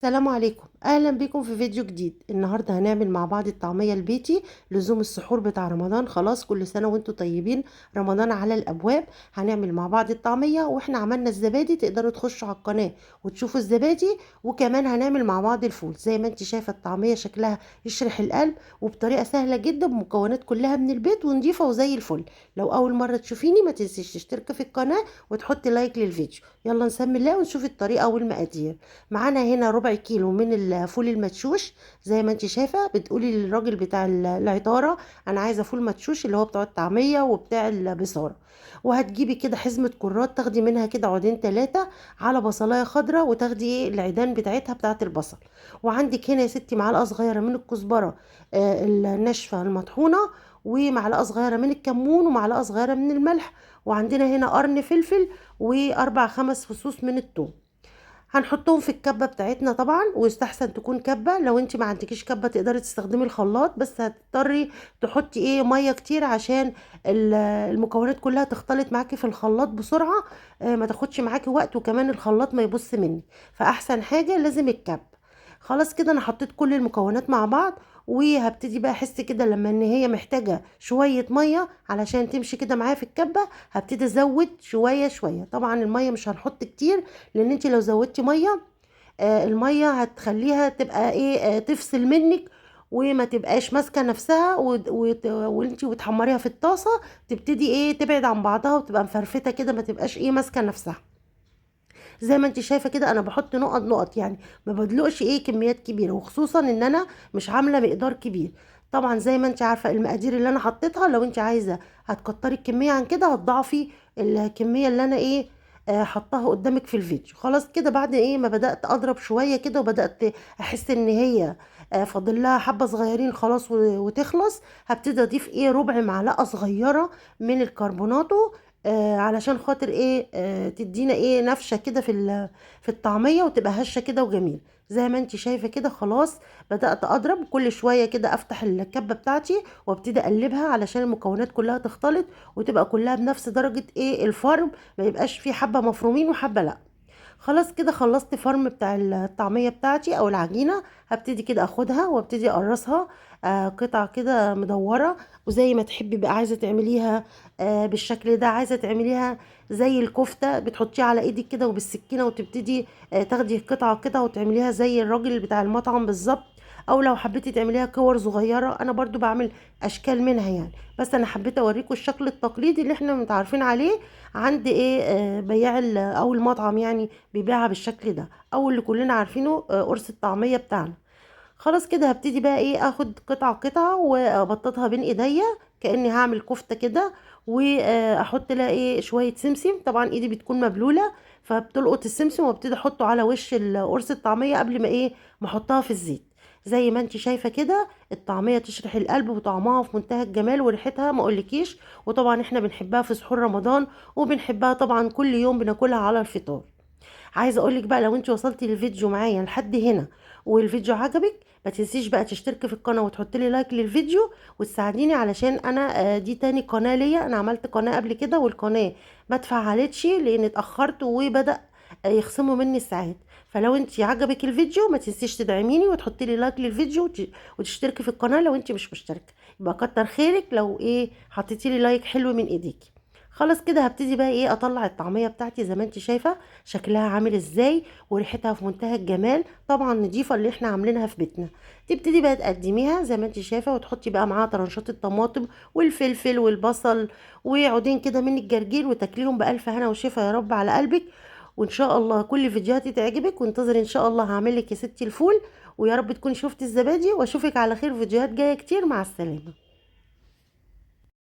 السلام عليكم، اهلا بكم في فيديو جديد. النهارده هنعمل مع بعض الطعميه البيتي لزوم السحور بتاع رمضان. خلاص، كل سنه وانتم طيبين، رمضان على الابواب. هنعمل مع بعض الطعميه، واحنا عملنا الزبادي تقدروا تخشوا على القناه وتشوفوا الزبادي. وكمان هنعمل مع بعض الفول. زي ما انت شايفه الطعميه شكلها يشرح القلب، وبطريقه سهله جدا، بمكونات كلها من البيت ونضيفه وزي الفل. لو اول مره تشوفيني ما تنسيش تشتركي في القناه وتحطي لايك للفيديو. يلا نسمي الله ونشوف الطريقه والمقادير. معانا هنا ربع كيلو من الفول المدشوش. زي ما انت شايفه بتقولي للراجل بتاع العطاره: انا عايزه فول مدشوش اللي هو بتاع الطعميه وبتاع البصاره. وهتجيبي كده حزمه كرات، تاخدي منها كده عودين ثلاثه، على بصلايه خضراء، وتاخدي العيدان بتاعتها بتاعه البصل. وعندك هنا يا ستي معلقه صغيره من الكزبره الناشفه المطحونه، ومعلقه صغيره من الكمون، ومعلقه صغيره من الملح. وعندنا هنا قرن فلفل، واربع خمس فصوص من الثوم. هنحطهم في الكبه بتاعتنا طبعا، ويستحسن تكون كبه. لو انت ما عندكيش كبه تقدري تستخدمي الخلاط، بس هتضطري تحطي ميه كتير عشان المكونات كلها تختلط معاكي في الخلاط بسرعه. ما تاخدش معاكي وقت، وكمان الخلاط ما يبص مني. فاحسن حاجه لازم الكب. خلاص كده انا حطيت كل المكونات مع بعض، وهبتدي بقى احس كده لما ان هي محتاجه شويه ميه علشان تمشي كده معايا في الكبه. هبتدي ازود شويه شويه. طبعا الميه مش هنحط كتير، لان انت لو زودتي ميه الميه هتخليها تبقى تفصل منك، وما تبقاش ماسكه نفسها، وانتي بتحمريها في الطاسه تبتدي تبعد عن بعضها، وتبقى مفرفته كده، ما تبقاش ماسكه نفسها. زي ما انت شايفه كده انا بحط نقط نقط، يعني ما بدلقش كميات كبيره، وخصوصا ان انا مش عامله مقدار كبير. طبعا زي ما انت عارفه المقادير اللي انا حطيتها، لو انت عايزه هتكتري الكميه عن كده هتضاعفي الكميه اللي انا حطها قدامك في الفيديو. خلاص كده بعد ما بدات اضرب شويه كده، وبدات احس ان هي فاضل لها حبه صغيرين خلاص وتخلص. هبتدي اضيف ربع معلقه صغيره من الكربوناتو، علشان خاطر تدينا نفشه كده في الطعميه، وتبقى هشه كده وجميل. زي ما انت شايفه كده خلاص بدات اضرب كل شويه كده، افتح الكبه بتاعتي وابتدي اقلبها علشان المكونات كلها تختلط، وتبقى كلها بنفس درجه الفرم، ما يبقاش في حبه مفرومين وحبه لا. خلاص كده خلصت فرم بتاع الطعمية بتاعتي او العجينة. هبتدي كده اخدها وابتدي اقرصها قطع كده مدورة. وزي ما تحبي بقى، عايزة تعمليها بالشكل ده، عايزة تعمليها زي الكفتة بتحطيها على ايدك كده وبالسكينة، وتبتدي تاخدي قطعة كده وتعمليها زي الراجل بتاع المطعم بالظبط. او لو حبيتي تعمليها كور صغيرة، انا برضو بعمل اشكال منها يعني. بس انا حبيت اوريكم الشكل التقليدي اللي احنا متعارفين عليه عند بياع او المطعم، يعني بيبيعها بالشكل ده، او اللي كلنا عارفينه قرص الطعمية بتاعنا. خلاص كده هبتدي بقى اخد قطعة قطعة وابططها بين ايديا كأني هعمل كفتة كده، واحط لها شوية سمسم. طبعا ايدي بتكون مبلولة، فبتلقط السمسم وابتدي احطه على وش قرص الطعمية قبل ما احطها في الزيت. زي ما انت شايفة كده الطعمية تشرح القلب، وطعمها في منتهى الجمال، وريحتها ما اقولكيش. وطبعا احنا بنحبها في سحور رمضان، وبنحبها طبعا كل يوم بناكلها على الفطار. عايزه اقولك بقى، لو انت وصلتي للفيديو معايا لحد هنا والفيديو عجبك، ما تنسيش بقى تشتركي في القناه وتحطي لي لايك للفيديو وتساعديني، علشان انا دي تاني قناه ليا. انا عملت قناه قبل كده والقناه ما اتفعلتش لان اتاخرت، وبدا يخصموا مني الساعات. فلو انت عجبك الفيديو ما تنسيش تدعميني وتحطي لي لايك للفيديو وتشتركي في القناه لو انت مش مشتركه. يبقى كتر خيرك لو حطيتي لي لايك حلو من ايديكي. خلاص كده هبتدي بقى اطلع الطعميه بتاعتي زي ما انت شايفه شكلها عامل ازاي، وريحتها في منتهى الجمال، طبعا نضيفه اللي احنا عاملينها في بيتنا. تبتدي بقى تقدميها زي ما انت شايفه، وتحطي بقى معاها طرنشات الطماطم والفلفل والبصل، وعودين كده من الجرجير، وتاكليهم بالف هنا وشفا يا رب على قلبك. وان شاء الله كل فيديوهاتي تعجبك، وانتظري ان شاء الله هعمل لك يا ستي الفول. ويا رب تكوني شفتي الزبادي، واشوفك على خير فيديوهات جايه كتير. مع السلامه.